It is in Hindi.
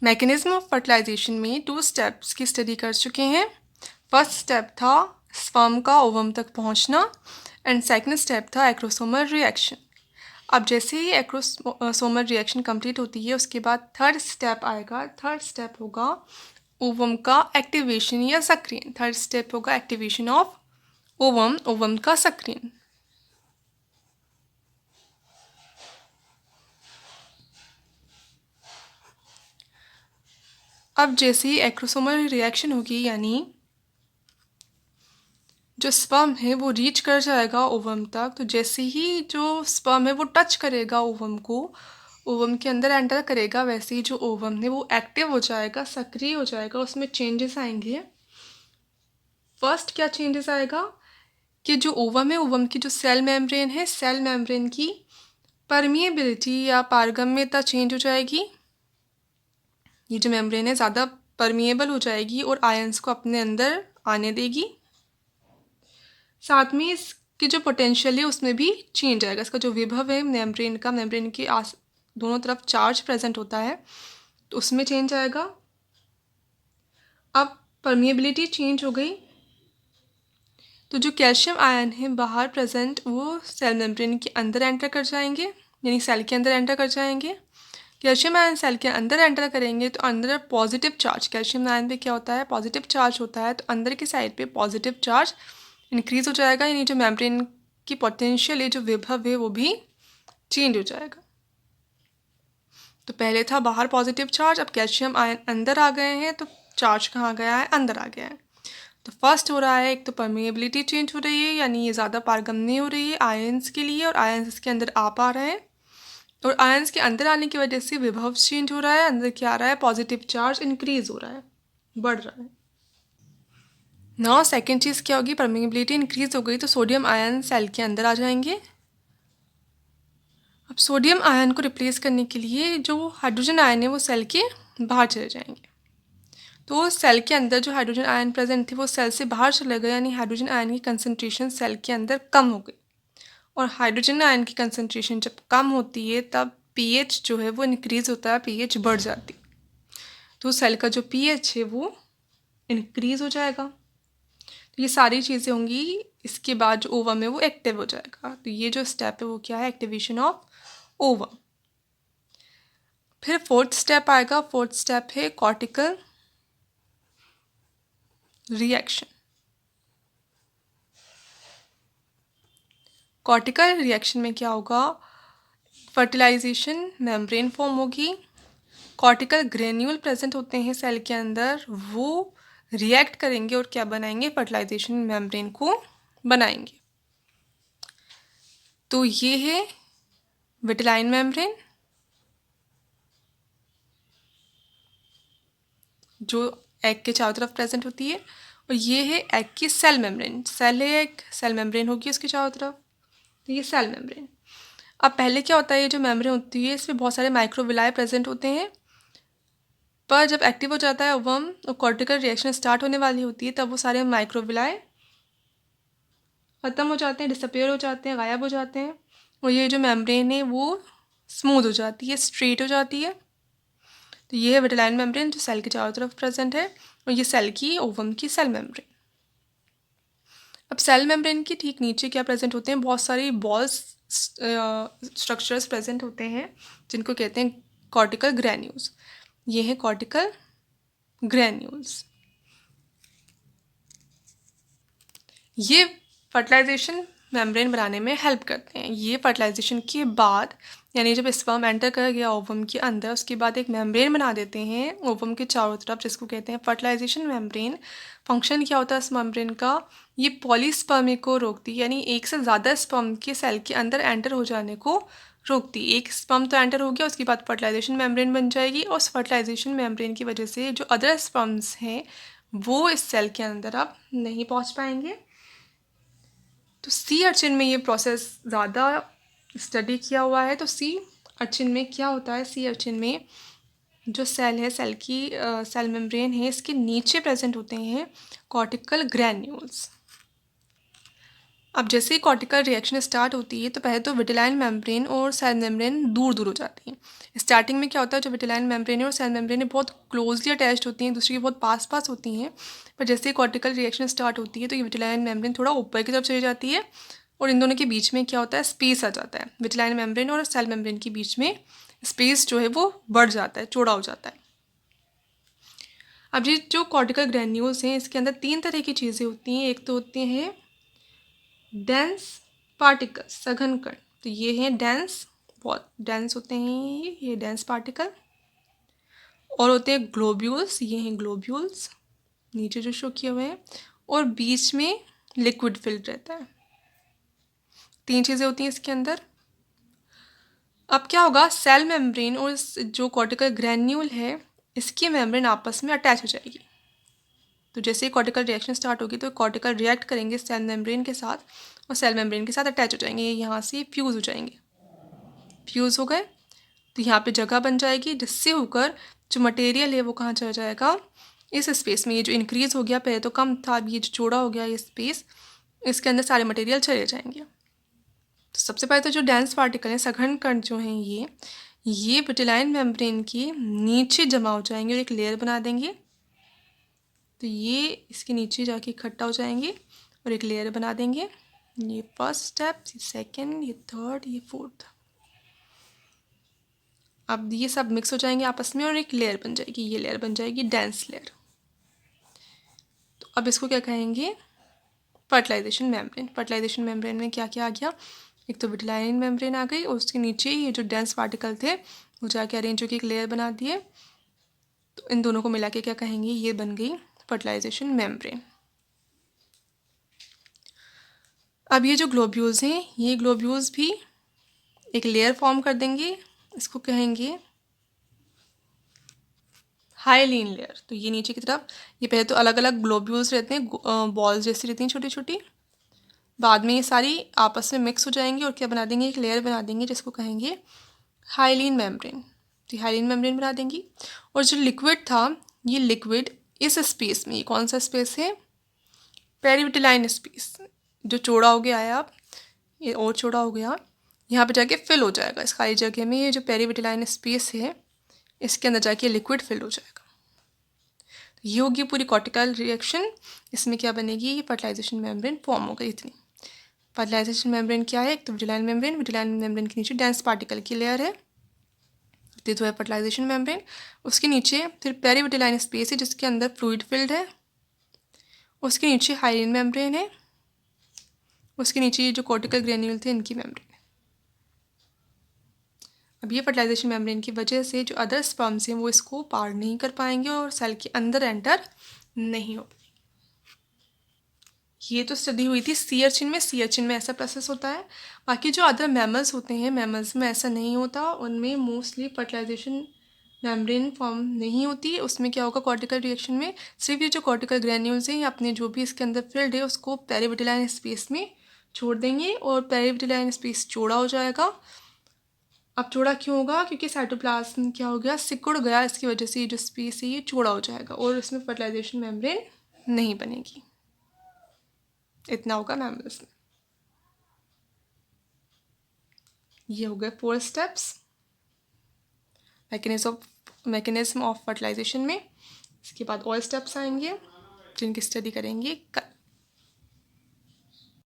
मैकेनिज्म ऑफ फर्टिलाइजेशन में 2 स्टेप्स की स्टडी कर चुके हैं। फर्स्ट स्टेप था स्पर्म का ओवम तक पहुंचना एंड सेकंड स्टेप था एक्रोसोमल रिएक्शन। अब जैसे ही एक्रोसोमल रिएक्शन कंप्लीट होती है उसके बाद थर्ड स्टेप आएगा। थर्ड स्टेप होगा ओवम का एक्टिवेशन या सक्रियण। थर्ड स्टेप होगा एक्टिवेशन ऑफ ओवम, ओवम का सक्रियण। अब जैसे ही एक्रोसोमल रिएक्शन होगी यानी जो स्पर्म है वो रीच कर जाएगा ओवम तक, तो जैसे ही जो स्पर्म है वो टच करेगा ओवम को, ओवम के अंदर एंटर करेगा, वैसे ही जो ओवम है वो एक्टिव हो जाएगा, सक्रिय हो जाएगा, उसमें चेंजेस आएंगे। फर्स्ट क्या चेंजेस आएगा कि जो ओवम है, ओवम की जो सेल मेम्ब्रेन है, सेल मेम्ब्रेन की परमिएबिलिटी या पारगम्यता चेंज हो जाएगी। ये जो मेम्ब्रेन है ज़्यादा परमिएबल हो जाएगी और आयंस को अपने अंदर आने देगी। साथ में इसकी जो पोटेंशियल है उसमें भी चेंज आएगा। इसका जो विभव है मेम्ब्रेन का, मेम्ब्रेन के आस दोनों तरफ चार्ज प्रेजेंट होता है, तो उसमें चेंज आएगा। अब परमिएबिलिटी चेंज हो गई, तो जो कैल्शियम आयन है बाहर प्रेजेंट वो सेल मेम्ब्रेन के अंदर एंटर कर जाएंगे, यानी सेल के अंदर एंटर कर जाएंगे। कैल्शियम आयन सेल के अंदर एंटर करेंगे तो अंदर पॉजिटिव चार्ज, कैल्शियम आयन पे क्या होता है, पॉजिटिव चार्ज होता है, तो अंदर की साइड पे पॉजिटिव चार्ज इंक्रीज हो जाएगा, यानी जो मेम्ब्रेन की पोटेंशियल है, जो विभव है, वो भी चेंज हो जाएगा। तो पहले था बाहर पॉजिटिव चार्ज, अब कैल्शियम आयन अंदर आ गए हैं, तो चार्ज कहाँ गया है, अंदर आ गया है। तो फर्स्ट हो रहा है, एक तो परमिएबिलिटी चेंज हो रही है, यानी ये ज़्यादा पारगम्य हो रही है आयंस के लिए, और आयंस इसके अंदर आ पा रहे हैं, और आयंस के अंदर आने की वजह से विभव चेंज हो रहा है, अंदर क्या आ रहा है, पॉजिटिव चार्ज इंक्रीज हो रहा है, बढ़ रहा है। नाउ सेकेंड चीज़ क्या होगी, परमिएबिलिटी इंक्रीज हो गई तो सोडियम आयन सेल के अंदर आ जाएंगे। अब सोडियम आयन को रिप्लेस करने के लिए जो हाइड्रोजन आयन है वो सेल के बाहर चले जाएंगे। तो सेल के अंदर जो हाइड्रोजन आयन प्रेजेंट थे वो सेल से बाहर चले गए, यानी हाइड्रोजन आयन की कंसंट्रेशन सेल के अंदर कम हो गई। और हाइड्रोजन आयन की कंसंट्रेशन जब कम होती है तब पीएच जो है वो इंक्रीज होता है, पीएच बढ़ जाती, तो सेल का जो पीएच है वो इंक्रीज हो जाएगा। तो ये सारी चीज़ें होंगी। इसके बाद जो ओवम है वो एक्टिव हो जाएगा। तो ये जो स्टेप है वो क्या है, एक्टिवेशन ऑफ ओवम। फिर फोर्थ स्टेप आएगा, फोर्थ स्टेप है कॉर्टिकल रिएक्शन। कॉर्टिकल रिएक्शन में क्या होगा, फर्टिलाइजेशन मेम्ब्रेन फॉर्म होगी, कॉर्टिकल ग्रेन्यूल प्रेजेंट होते हैं सेल के अंदर, वो रिएक्ट करेंगे और क्या बनाएंगे, फर्टिलाइजेशन मेम्ब्रेन को बनाएंगे। तो ये है विटिलाइन मेम्ब्रेन जो एग के चारों तरफ प्रेजेंट होती है, और ये है एग की सेल मेम्ब्रेन। सेल है एक, सेल मेम्ब्रेन होगी उसके चारों तरफ, तो ये सेल मेम्ब्रेन। अब पहले क्या होता है, ये जो मेम्ब्रेन होती है इसमें बहुत सारे माइक्रोविलाई प्रेजेंट होते हैं, पर जब एक्टिव हो जाता है ओवम और कॉर्टिकल रिएक्शन स्टार्ट होने वाली होती है तब वो सारे माइक्रोविलाई ख़त्म हो जाते हैं, डिसअपेयर हो जाते हैं, गायब हो जाते हैं, और ये जो मेम्ब्रेन है वो स्मूथ हो जाती है, स्ट्रेट हो जाती है। तो ये है विटिलाइन मेम्ब्रेन जो सेल के चारों तरफ प्रेजेंट है, और ये सेल की, ओवम की सेल मेम्ब्रेन। अब सेल मेम्ब्रेन के ठीक नीचे क्या प्रेजेंट होते हैं, बहुत सारी बॉल्स स्ट्रक्चर्स प्रेजेंट होते हैं जिनको कहते हैं कॉर्टिकल ग्रैन्यूल्स। ये है कॉर्टिकल ग्रैन्यूल्स। ये फर्टिलाइजेशन मेम्ब्रेन बनाने में हेल्प करते हैं। ये फर्टिलाइजेशन के बाद, यानी जब स्पर्म एंटर कर गया ओवम के अंदर, उसके बाद एक मेम्ब्रेन बना देते हैं ओवम के चारों तरफ, जिसको कहते हैं फर्टिलाइजेशन मेम्ब्रेन। फंक्शन क्या होता है इस मेम्ब्रेन का, ये पॉलीस्पर्मी को रोकती है, यानी एक से ज़्यादा स्पर्म के सेल के अंदर एंटर हो जाने को रोकती। एक स्पर्म तो एंटर हो गया, उसके बाद फर्टिलाइजेशन मेम्ब्रेन बन जाएगी, और उस फर्टिलाइजेशन मेम्ब्रेन की वजह से जो अदर स्पर्म्स हैं वो इस सेल के अंदर अब नहीं पहुँच पाएंगे। तो सी अर्चिन में ये प्रोसेस ज़्यादा स्टडी किया हुआ है। तो सी अर्चिन में क्या होता है, सी अर्चिन में जो सेल है, सेल की सेल मेम्ब्रेन है, इसके नीचे प्रेजेंट होते हैं कॉर्टिकल ग्रैन्यूल्स। अब जैसे ही कॉर्टिकल रिएक्शन स्टार्ट होती है तो पहले तो विटिलाइन मेम्ब्रेन और सेल मेम्ब्रेन दूर दूर हो जाती है। स्टार्टिंग में क्या होता है, जो विटिलाइन मेम्ब्रेन और सेल मेम्ब्रेन बहुत क्लोजली अटैच्ड होती हैं, दूसरी के बहुत पास पास होती हैं। पर जैसे ही कॉर्टिकल रिएक्शन स्टार्ट होती है तो ये विटिलाइन मेम्ब्रेन थोड़ा ऊपर की तरफ चली जाती है और इन दोनों के बीच में क्या होता है, स्पेस आ जाता है। विटिलाइन मेम्ब्रेन और सेल मेम्ब्रेन के बीच में स्पेस जो है वो बढ़ जाता है, चौड़ा हो जाता है। अब ये जो कॉर्टिकल ग्रैन्यूल्स हैं इसके अंदर तीन तरह की चीज़ें होती हैं। एक तो होती हैं डेंस पार्टिकल्स, सघन कण, तो ये हैं डेंस, बहुत डेंस होते हैं ये डेंस पार्टिकल। और होते हैं ग्लोब्यूल्स, ये हैं ग्लोब्यूल्स नीचे जो शो किए हुए हैं, और बीच में लिक्विड फिल्ड रहता है। तीन चीज़ें होती हैं इसके अंदर। अब क्या होगा, सेल मेम्ब्रेन और जो कॉर्टिकल ग्रैन्यूल है इसकी मेम्ब्रेन आपस में अटैच हो जाएगी। तो जैसे ही कॉर्टिकल रिएक्शन स्टार्ट होगी तो कॉर्टिकल रिएक्ट करेंगे सेल मेम्ब्रेन के साथ और सेल मेम्ब्रेन के साथ अटैच हो जाएंगे, ये यहाँ से फ्यूज़ हो जाएंगे। फ्यूज़ हो गए तो यहाँ पे जगह बन जाएगी जिससे होकर जो मटेरियल है वो कहाँ चला जाएगा, इस स्पेस में। ये जो इंक्रीज़ हो गया, पहले तो कम था, अब ये जो चौड़ा हो गया ये स्पेस, इसके अंदर सारे मटेरियल चले जाएंगे। तो सबसे पहले तो जो डेंस पार्टिकल हैं, सघन कण जो हैं, ये विटिलाइन मेम्ब्रेन के नीचे जमा हो जाएंगे और एक लेयर बना देंगे। तो ये इसके नीचे जाके इकट्ठा हो जाएंगे और एक लेयर बना देंगे। ये फर्स्ट स्टेप, ये सेकेंड, ये थर्ड, ये फोर्थ। अब ये सब मिक्स हो जाएंगे आपस में और एक लेयर बन जाएगी, ये लेयर बन जाएगी डेंस लेयर। तो अब इसको क्या कहेंगे, फर्टिलाइजेशन मेम्ब्रेन। फर्टिलाइजेशन मेम्ब्रेन में क्या क्या आ गया, एक तो विटिलाइन मेम्ब्रेन आ गई और उसके नीचे ये जो डेंस पार्टिकल थे वो जाके अरेंज होकर एक लेयर बना दिए। तो इन दोनों को मिला के क्या कहेंगे, ये बन गई फर्टिलाइजेशन मेम्ब्रेन। अब ये जो ग्लोब्यूल्स हैं, ये ग्लोब्यूल्स भी एक लेयर फॉर्म कर देंगे, इसको कहेंगे हाइलीन लेयर। तो ये नीचे की तरफ, ये पहले तो अलग अलग ग्लोब्यूल्स रहते हैं, बॉल्स जैसी रहती हैं छोटी छोटी, बाद में ये सारी आपस में मिक्स हो जाएंगी और क्या बना देंगे, एक लेयर बना देंगे जिसको कहेंगे हाइलीन मेम्ब्रेन। तो हाइलीन मेम्ब्रेन बना देंगी। और जो लिक्विड था, ये लिक्विड इस स्पेस में, ये कौन सा स्पेस है, पेरीविटिलाइन स्पेस, जो चौड़ा हो गया है अब, ये और चौड़ा हो गया, यहाँ पे जाके फिल हो जाएगा इस खाली जगह में। ये जो पेरीविटिलाइन स्पेस है इसके अंदर जाके लिक्विड फिल हो जाएगा। तो ये होगी पूरी कॉर्टिकल रिएक्शन। इसमें क्या बनेगी, ये फर्टिलाइजेशन मेम्ब्रेन फॉर्म हो गई इतनी। फर्टिलाइजेशन मेम्ब्रेन क्या है, एक तो विटिलाइन मेम्ब्रेन, विटिलाइन मेम्ब्रेन के नीचे डेंस पार्टिकल की लेयर है, ये तो है फर्टिलाइजेशन मेम्ब्रेन। उसके नीचे फिर पेरीविटिलाइन स्पेस है जिसके अंदर फ्लूइड फिल्ड है, उसके नीचे हाइलीन मेम्ब्रेन है, उसके नीचे ये जो कॉर्टिकल ग्रेन्यूल थे इनकी मेम्ब्रेन है। अब ये फर्टिलाइजेशन मेम्ब्रेन की वजह से जो अदर स्पर्म्स हैं वो इसको पार नहीं कर पाएंगे और सेल के अंदर एंटर नहीं हो पाएंगे। ये तो स्टडी हुई थी सी अर्चिन में, सी अर्चिन में ऐसा प्रोसेस होता है। बाकी जो अदर मैमल्स होते हैं, मैमल्स में ऐसा नहीं होता, उनमें मोस्टली फर्टिलाइजेशन मेम्ब्रेन फॉर्म नहीं होती। उसमें क्या होगा, कॉर्टिकल रिएक्शन में सिर्फ ये जो कॉर्टिकल ग्रैन्यूल्स हैं ये अपने जो भी इसके अंदर फिल्ड है उसको पेरीविटिलाइन स्पेस में छोड़ देंगे और पेरीविटिलाइन स्पेस चौड़ा हो जाएगा। अब चौड़ा क्यों होगा, क्योंकि साइटोप्लाज्म क्या हो गया, सिकुड़ गया, इसकी वजह से ये जो स्पेस है ये चौड़ा हो जाएगा और इसमें फर्टिलाइजेशन मेम्ब्रेन नहीं बनेगी। इतना होगा मैमल्स में। ये हो गए 4 स्टेप्स मैकेनिज्म ऑफ फर्टिलाइजेशन में। इसके बाद और स्टेप्स आएंगे जिनकी स्टडी करेंगे कल।